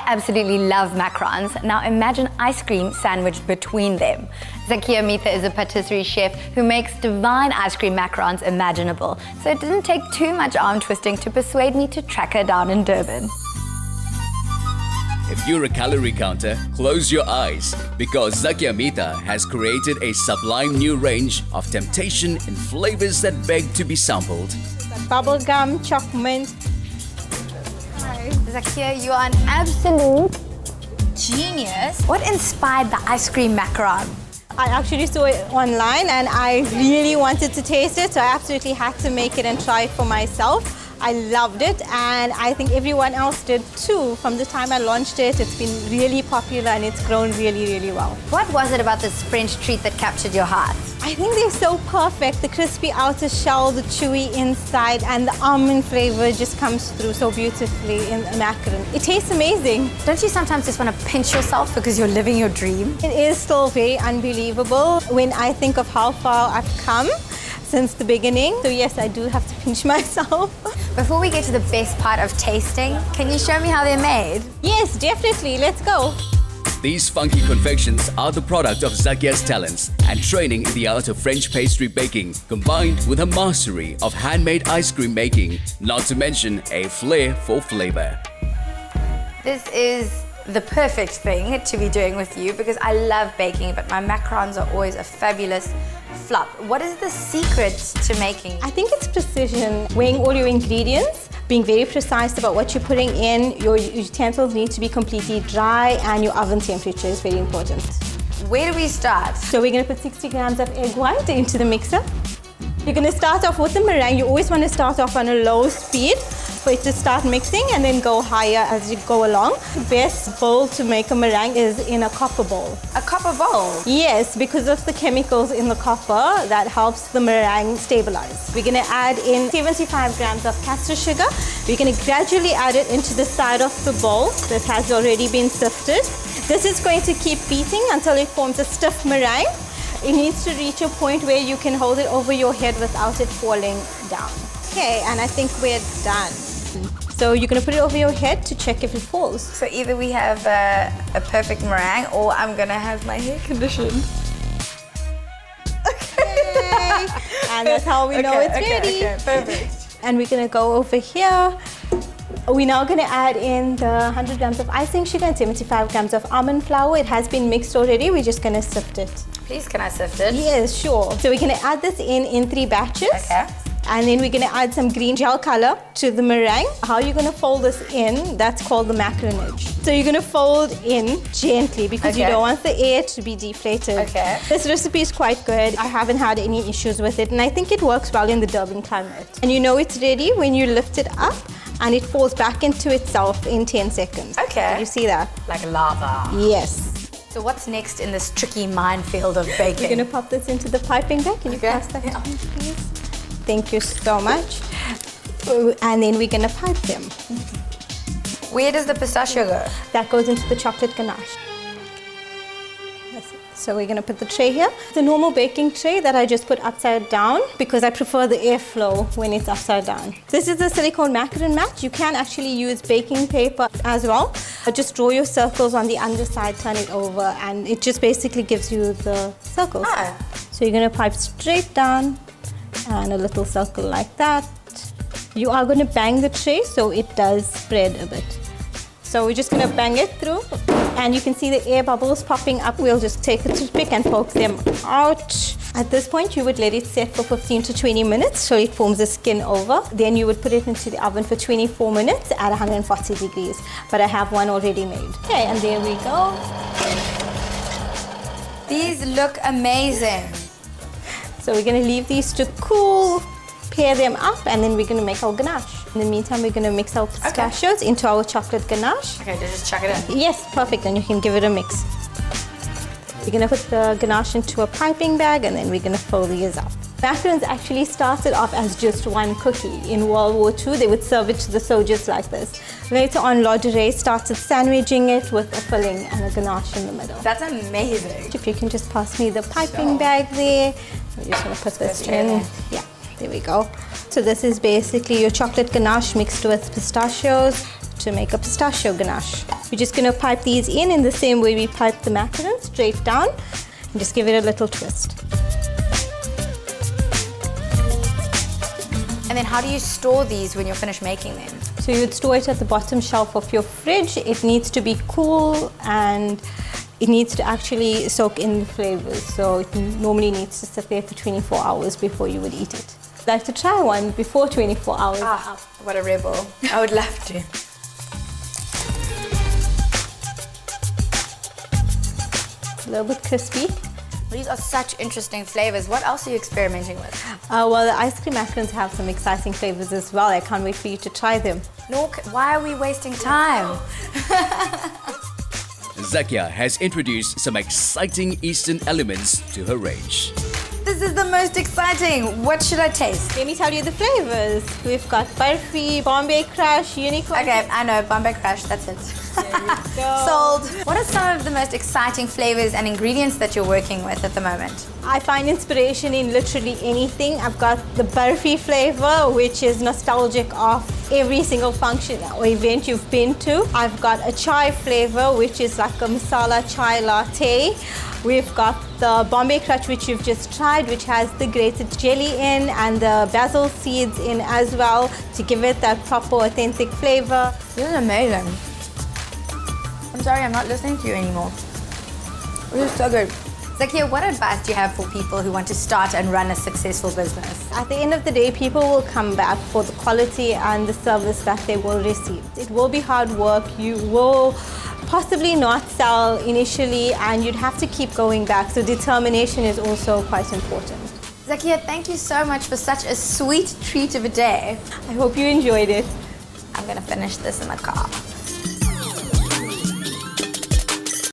absolutely love macarons. Now imagine ice cream sandwiched between them. Zakeeya Mitha is a patisserie chef who makes divine ice cream macarons imaginable. So it didn't take too much arm twisting to persuade me to track her down in Durban. If you're a calorie counter, close your eyes because Zakeeya Mitha has created a sublime new range of temptation and flavors that beg to be sampled. Bubblegum, chocolate. Hi. Zakeeya, you are an absolute genius. What inspired the ice cream macaron? I actually saw it online and I really wanted to taste it, so I absolutely had to make it and try it for myself. I loved it and I think everyone else did too. From the time I launched it, it's been really popular and it's grown really, really well. What was it about this French treat that captured your heart? I think they're so perfect. The crispy outer shell, the chewy inside, and the almond flavor just comes through so beautifully in the macaron. It tastes amazing. Don't you sometimes just want to pinch yourself because you're living your dream? It is still very unbelievable when I think of how far I've come since the beginning. So yes, I do have to pinch myself. Before we get to the best part of tasting, can you show me how they're made? Yes, definitely. Let's go. These funky confections are the product of Zakeeya's talents and training in the art of French pastry baking, combined with her mastery of handmade ice cream making, not to mention a flair for flavor. This is the perfect thing to be doing with you because I love baking, but my macarons are always a fabulous flop. What is the secret to making? I think it's precision, weighing all your ingredients, being very precise about what you're putting in. Your utensils need to be completely dry and your oven temperature is very important. Where do we start? So we're going to put 60 grams of egg white into the mixer. You're going to start off with the meringue. You always want to start off on a low speed for it to start mixing and then go higher as you go along. The best bowl to make a meringue is in a copper bowl. A copper bowl? Yes, because of the chemicals in the copper that helps the meringue stabilize. We're going to add in 75 grams of caster sugar. We're going to gradually add it into the side of the bowl that has already been sifted. This is going to keep beating until it forms a stiff meringue. It needs to reach a point where you can hold it over your head without it falling down. Okay, and I think we're done. So you're going to put it over your head to check if it falls. So either we have a perfect meringue or I'm going to have my hair conditioned. Okay. And that's how we know it's ready. Okay, perfect. And we're going to go over here. We're now going to add in the 100 grams of icing sugar and 75 grams of almond flour. It has been mixed already. We're just going to sift it. Please, can I sift it? Yes, sure. So we're going to add this in 3 batches. Okay. And then we're going to add some green gel color to the meringue. How you're going to fold this in, that's called the macaronage. So you're going to fold in gently because you don't want the air to be deflated. Okay. This recipe is quite good. I haven't had any issues with it and I think it works well in the Durban climate. And you know it's ready when you lift it up and it falls back into itself in 10 seconds. Okay. Did you see that? Like lava. Yes. So what's next in this tricky minefield of baking? We're going to pop this into the piping bag. Can you pass that to me, please? Thank you so much. And then we're going to pipe them. Where does the pistachio go? That goes into the chocolate ganache. That's it. So we're going to put the tray here. The normal baking tray that I just put upside down because I prefer the airflow when it's upside down. This is a silicone macaron mat. You can actually use baking paper as well. Just draw your circles on the underside, turn it over, and it just basically gives you the circles. Ah. So you're going to pipe straight down and a little circle like that. You are going to bang the tray so it does spread a bit. So we're just going to bang it through and you can see the air bubbles popping up. We'll just take a toothpick and poke them out. At this point you would let it set for 15 to 20 minutes so it forms a skin over. Then you would put it into the oven for 24 minutes at 140 degrees. But I have one already made. Okay, and there we go. These look amazing. So we're going to leave these to cool, pair them up, and then we're going to make our ganache. In the meantime, we're going to mix our pistachios into our chocolate ganache. Okay, just chuck it in. Yes, perfect, and you can give it a mix. We're going to put the ganache into a piping bag, and then we're going to fill these up. Macarons actually started off as just one cookie. In World War II, they would serve it to the soldiers like this. Later on, Lingerie started sandwiching it with a filling and a ganache in the middle. That's amazing. If you can just pass me the piping bag there. We're just going to put this in. Yeah, there we go. So this is basically your chocolate ganache mixed with pistachios. to make a pistachio ganache. We're just going to pipe these in the same way we pipe the macarons, straight down, and just give it a little twist. And then how do you store these when you're finished making them? So you'd store it at the bottom shelf of your fridge. It needs to be cool and it needs to actually soak in the flavors. So it normally needs to sit there for 24 hours before you would eat it. I'd like to try one before 24 hours. Ah, what a rebel. I would love to. A little bit crispy. These are such interesting flavors. What else are you experimenting with? Well, the ice cream macarons have some exciting flavors as well. I can't wait for you to try them. Look, why are we wasting time? Zakeeya has introduced some exciting Eastern elements to her range. This is the most exciting. What should I taste? Let me tell you the flavors. We've got Barfi, Bombay Crush, Unicorn. Okay, I know, Bombay Crush, that's it. Go. Sold. What are some of the most exciting flavors and ingredients that you're working with at the moment? I find inspiration in literally anything. I've got the Barfi flavor, which is nostalgic of every single function or event you've been to. I've got a chai flavor, which is like a masala chai latte. We've got the Bombay Crush, which you've just tried, which has the grated jelly in and the basil seeds in as well to give it that proper, authentic flavor. This is amazing. I'm sorry, I'm not listening to you anymore. This is so good. Zakeeya, what advice do you have for people who want to start and run a successful business? At the end of the day, people will come back for the quality and the service that they will receive. It will be hard work. You will possibly not sell initially and you'd have to keep going back. So determination is also quite important. Zakeeya, thank you so much for such a sweet treat of a day. I hope you enjoyed it. I'm gonna finish this in the car.